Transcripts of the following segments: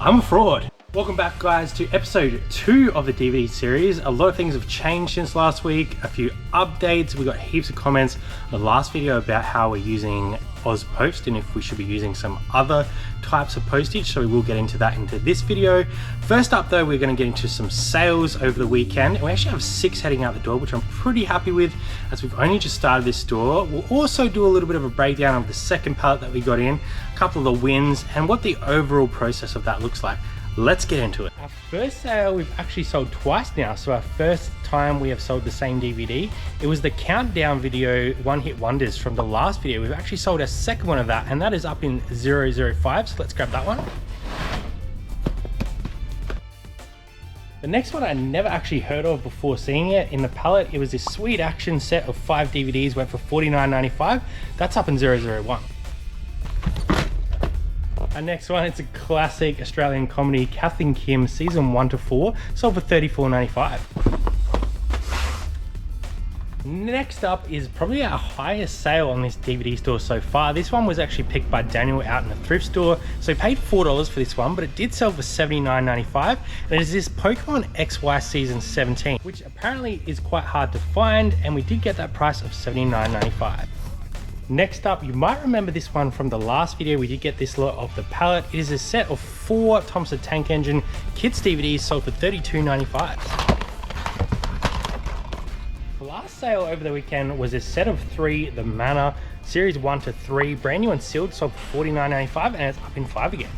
I'm a fraud. Welcome back guys to episode 2 of the DVD series. A lot of things have changed since last week, a few updates. We got heaps of comments on the last video about how we're using Post and if we should be using some other types of postage, so we will get into that into this video. First up though, we're going to get into some sales over the weekend, and we actually have 6 heading out the door, which I'm pretty happy with as we've only just started this store. We'll also do a little bit of a breakdown of the second pallet that we got in, a couple of the wins, and what the overall process of that looks like. Let's get into it. Our first sale we've actually sold twice now. So our first time we have sold the same DVD, it was the countdown video, One Hit Wonders from the last video. We've actually sold a second one of that, and that is up in 005. So let's grab that one. The next one I never actually heard of before seeing it in the pallet. It was this sweet action set of 5 DVDs, went for $49.95. That's up in 001. Our next one, it's a classic Australian comedy, Kath and Kim, season 1 to 4, sold for $34.95. Next up is probably our highest sale on this DVD store so far. This one was actually picked by Daniel out in a thrift store. So he paid $4 for this one, but it did sell for $79.95. And it is this Pokemon XY season 17, which apparently is quite hard to find, and we did get that price of $79.95. Next up, you might remember this one from the last video. We did get this lot of the pallet. It is a set of 4 Thompson Tank Engine kids DVDs sold for $32.95. The last sale over the weekend was a set of 3 The Manor series 1 to 3, brand new and sealed, sold for $49.95, and it's up in 5 again.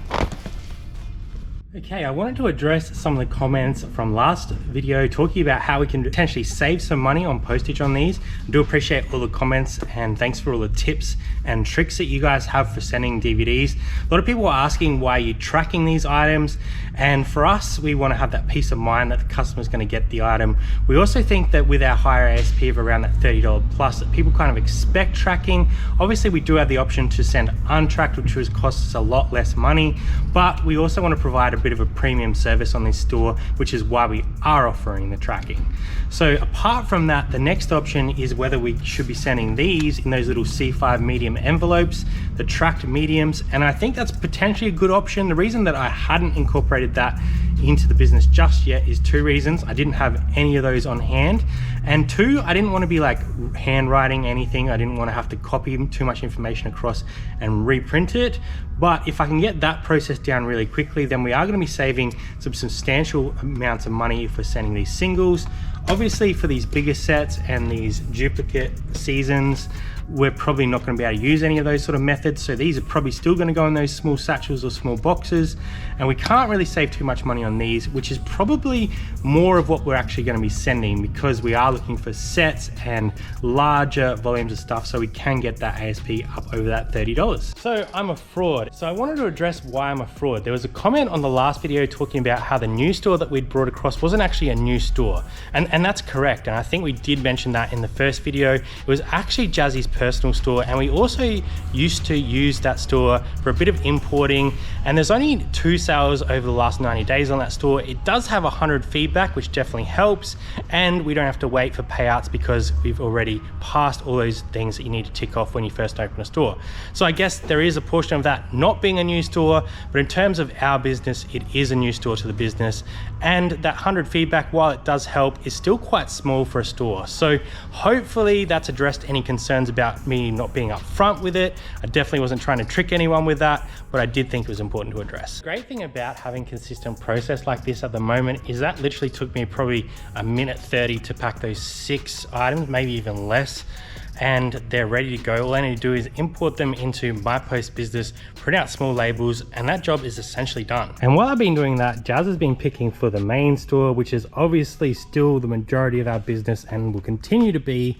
Okay, I wanted to address some of the comments from last video talking about how we can potentially save some money on postage on these. I do appreciate all the comments, and thanks for all the tips and tricks that you guys have for sending DVDs. A lot of people are asking why you're tracking these items, and for us, we want to have that peace of mind that the customer's going to get the item. We also think that with our higher ASP of around that $30 plus, that people kind of expect tracking. Obviously, we do have the option to send untracked, which would cost us a lot less money, but we also want to provide a bit of a premium service on this store, which is why we are offering the tracking. So apart from that, the next option is whether we should be sending these in those little C5 medium envelopes, the tracked mediums, and I think that's potentially a good option. The reason that I hadn't incorporated that into the business just yet is 2 reasons. I didn't have any of those on hand, and 2, I didn't want to be like handwriting anything. I didn't want to have to copy too much information across and reprint it. But if I can get that process down really quickly, then we are going to be saving some substantial amounts of money if we're sending these singles. Obviously for these bigger sets and these duplicate seasons, we're probably not going to be able to use any of those sort of methods, so these are probably still going to go in those small satchels or small boxes, and we can't really save too much money on these, which is probably more of what we're actually going to be sending, because we are looking for sets and larger volumes of stuff, so we can get that ASP up over that $30. So I'm a fraud. So I wanted to address why I'm a fraud. There was a comment on the last video talking about how the new store that we'd brought across wasn't actually a new store, and that's correct, and I think we did mention that in the first video. It was actually Jazzy's personal store, and we also used to use that store for a bit of importing, and there's only 2 sales over the last 90 days on that store. It does have 100 feedback, which definitely helps, and we don't have to wait for payouts because we've already passed all those things that you need to tick off when you first open a store. So I guess there is a portion of that not being a new store, but in terms of our business, it is a new store to the business, and that 100 feedback, while it does help, is still quite small for a store. So hopefully that's addressed any concerns about me not being upfront with it. I definitely wasn't trying to trick anyone with that, but I did think it was important to address. The great thing about having consistent process like this at the moment is that literally took me probably 1:30 to pack those 6 items, maybe even less, and they're ready to go. All I need to do is import them into my post business, print out small labels, and that job is essentially done. And while I've been doing that, Jazz has been picking for the main store, which is obviously still the majority of our business and will continue to be,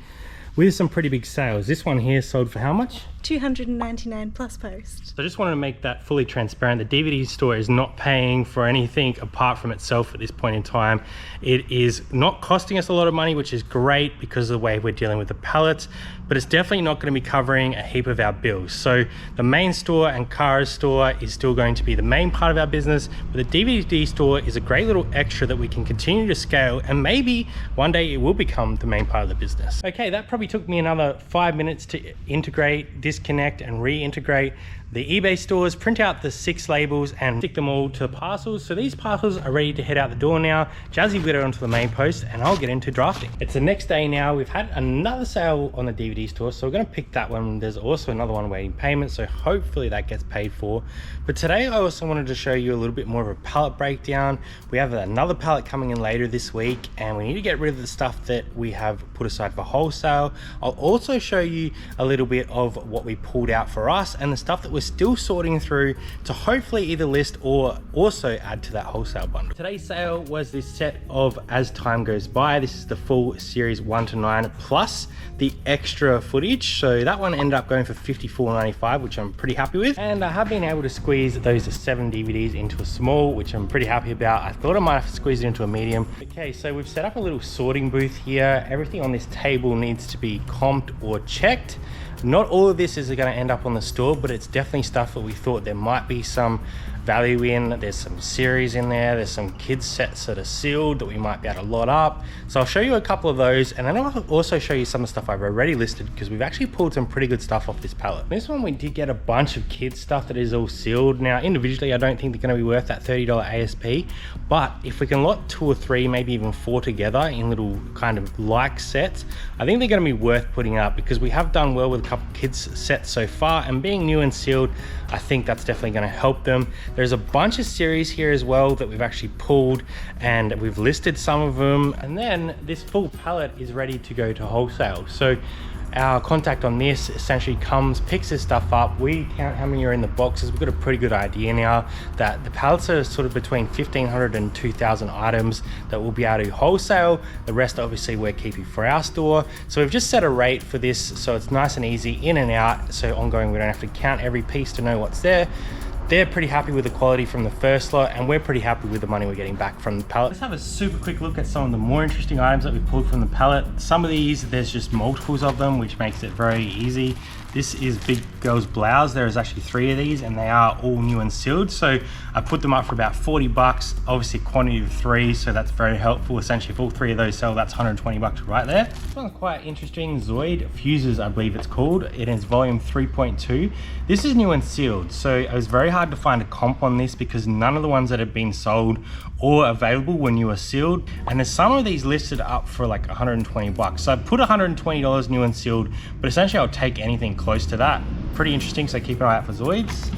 with some pretty big sales. This one here sold for how much? $299 plus post. So I just wanted to make that fully transparent. The DVD store is not paying for anything apart from itself at this point in time. It is not costing us a lot of money, which is great because of the way we're dealing with the pallets, but it's definitely not going to be covering a heap of our bills. So the main store and Kara's store is still going to be the main part of our business, but the DVD store is a great little extra that we can continue to scale, and maybe one day it will become the main part of the business. Okay, that probably took me another 5 minutes to integrate, disconnect and reintegrate the eBay stores, print out the 6 labels and stick them all to parcels. So these parcels are ready to head out the door now. Jazzy will get it onto the main post and I'll get into drafting. It's the next day now. We've had another sale on the DVD store, so we're going to pick that one. There's also another one waiting payment, so hopefully that gets paid for. But today I also wanted to show you a little bit more of a pallet breakdown. We have another pallet coming in later this week and we need to get rid of the stuff that we have put aside for wholesale. I'll also show you a little bit of what we pulled out for us and the stuff that we're still sorting through to hopefully either list or also add to that wholesale bundle. Today's sale was this set of As Time Goes By. This is the full series 1 to 9 plus the extra footage. So that one ended up going for $54.95, which I'm pretty happy with. And I have been able to squeeze those 7 DVDs into a small, which I'm pretty happy about. I thought I might have to squeeze it into a medium. Okay, so we've set up a little sorting booth here. Everything on this table needs to be comped or checked. Not all of this is going to end up on the store, but it's definitely stuff that we thought there might be some value in. There's some series in there. There's some kids sets that are sealed that we might be able to lot up. So I'll show you a couple of those, and then I'll also show you some of the stuff I've already listed because we've actually pulled some pretty good stuff off this pallet. This one we did get a bunch of kids stuff that is all sealed. Now individually I don't think they're going to be worth that $30 ASP, but if we can lot 2 or 3, maybe even 4 together in little kind of like sets, I think they're going to be worth putting up because we have done well with a couple kids sets so far, and being new and sealed, I think that's definitely going to help them. There's a bunch of series here as well that we've actually pulled and we've listed some of them, and then this full pallet is ready to go to wholesale. So our contact on this essentially comes, picks this stuff up. We count how many are in the boxes. We've got a pretty good idea now that the pallets are sort of between 1,500 and 2,000 items that we'll be able to wholesale. The rest obviously we're keeping for our store. So we've just set a rate for this so it's nice and easy in and out. So ongoing, we don't have to count every piece to know what's there. They're pretty happy with the quality from the first lot, and we're pretty happy with the money we're getting back from the pallet. Let's have a super quick look at some of the more interesting items that we pulled from the pallet. Some of these, there's just multiples of them, which makes it very easy. This is Big Girl's Blouse. There is actually 3 of these and they are all new and sealed. So I put them up for about 40 bucks, obviously quantity of 3, so that's very helpful. Essentially if all 3 of those sell, that's 120 bucks right there. This one's quite interesting, Zoid Fuses, I believe it's called. It is volume 3.2. This is new and sealed. So it was very hard to find a comp on this because none of the ones that have been sold or available when you are sealed, and there's some of these listed up for like 120 bucks. So I put $120 new and sealed, but essentially I'll take anything close to that. Pretty interesting, so keep an eye out for Zoids.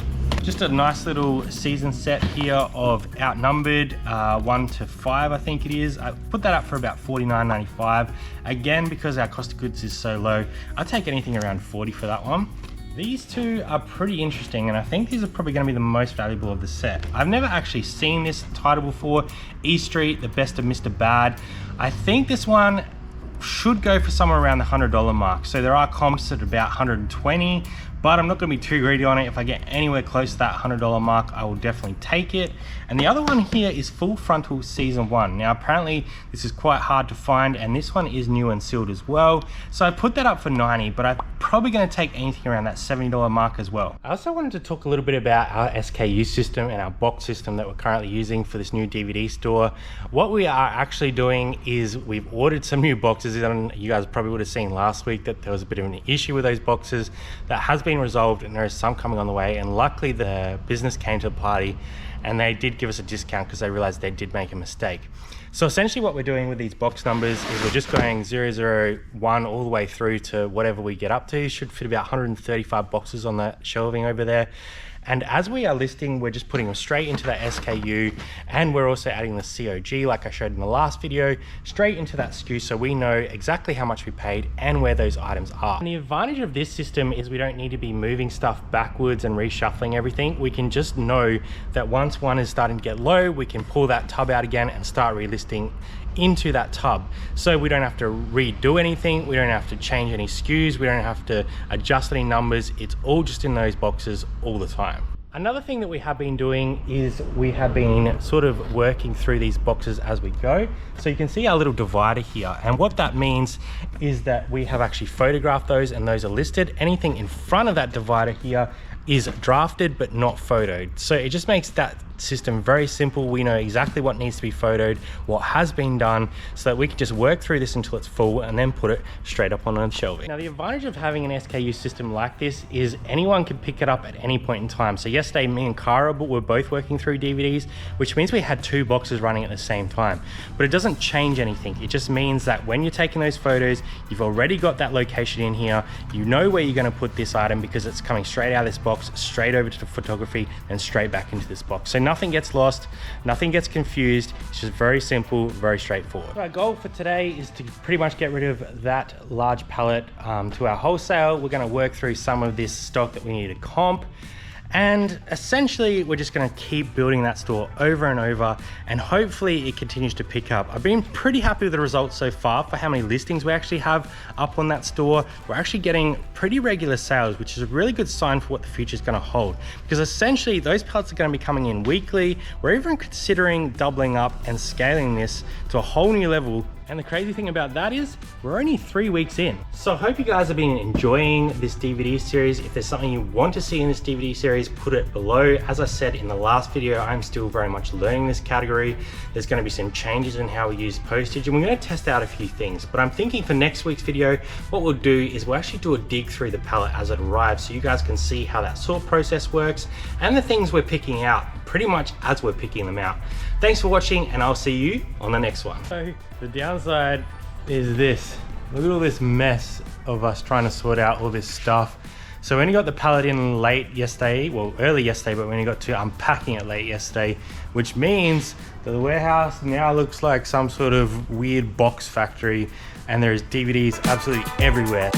Just a nice little season set here of Outnumbered 1 to 5, I think it is. I put that up for about $49.95. Again, because our cost of goods is so low, I'll take anything around 40 for that one. These 2 are pretty interesting, and I think these are probably going to be the most valuable of the set. I've never actually seen this title before. E Street, The Best of Mr. Bad. I think this one should go for somewhere around the $100 mark. So there are comps at about 120, but I'm not going to be too greedy on it. If I get anywhere close to that $100 mark, I will definitely take it. And the other one here is Full Frontal Season 1. Now apparently this is quite hard to find, and this one is new and sealed as well. So I put that up for 90, but I'm probably going to take anything around that $70 mark as well. I also wanted to talk a little bit about our SKU system and our box system that we're currently using for this new DVD store. What we are actually doing is we've ordered some new boxes, and you guys probably would have seen last week that there was a bit of an issue with those boxes. That has been resolved, and there is some coming on the way, and luckily the business came to the party and they did give us a discount because they realized they did make a mistake. So essentially what we're doing with these box numbers is we're just going 001 all the way through to whatever we get up to. Should fit about 135 boxes on that shelving over there. And as we are listing, we're just putting them straight into that SKU, and we're also adding the COG, like I showed in the last video, straight into that SKU so we know exactly how much we paid and where those items are. And the advantage of this system is we don't need to be moving stuff backwards and reshuffling everything. We can just know that once one is starting to get low, we can pull that tub out again and start relisting into that tub. So we don't have to redo anything, we don't have to change any SKUs, we don't have to adjust any numbers. It's all just in those boxes all the time. Another thing that we have been doing is we have been sort of working through these boxes as we go. So you can see our little divider here, and what that means is that we have actually photographed those and those are listed. Anything in front of that divider here is drafted but not photoed. So it just makes that system very simple. We know exactly what needs to be photoed, what has been done, so that we can just work through this until it's full and then put it straight up on the shelving. Now the advantage of having an SKU system like this is anyone can pick it up at any point in time. So yesterday me and Cara were both working through DVDs, which means we had 2 boxes running at the same time. But it doesn't change anything. It just means that when you're taking those photos, you've already got that location in here. You know where you're going to put this item because it's coming straight out of this box, straight over to the photography and straight back into this box. So nothing gets lost, nothing gets confused. It's just very simple, very straightforward. So our goal for today is to pretty much get rid of that large pallet to our wholesale. We're going to work through some of this stock that we need to comp. And essentially, we're just going to keep building that store over and over, and hopefully it continues to pick up. I've been pretty happy with the results so far for how many listings we actually have up on that store. We're actually getting pretty regular sales, which is a really good sign for what the future is going to hold, because essentially those pallets are going to be coming in weekly. We're even considering doubling up and scaling this to a whole new level. And the crazy thing about that is we're only 3 weeks in. So I hope you guys have been enjoying this DVD series. If there's something you want to see in this DVD series, put it below. As I said in the last video, I'm still very much learning this category. There's going to be some changes in how we use postage, and we're going to test out a few things. But I'm thinking for next week's video, what we'll do is we'll actually do a dig through the pallet as it arrives, so you guys can see how that sort process works and the things we're picking out pretty much as we're picking them out. Thanks for watching, and I'll see you on the next one. So the downside is this. Look at all this mess of us trying to sort out all this stuff. So we only got the pallet in late yesterday, well early yesterday, but we only got to unpacking it late yesterday, which means that the warehouse now looks like some sort of weird box factory, and there's DVDs absolutely everywhere.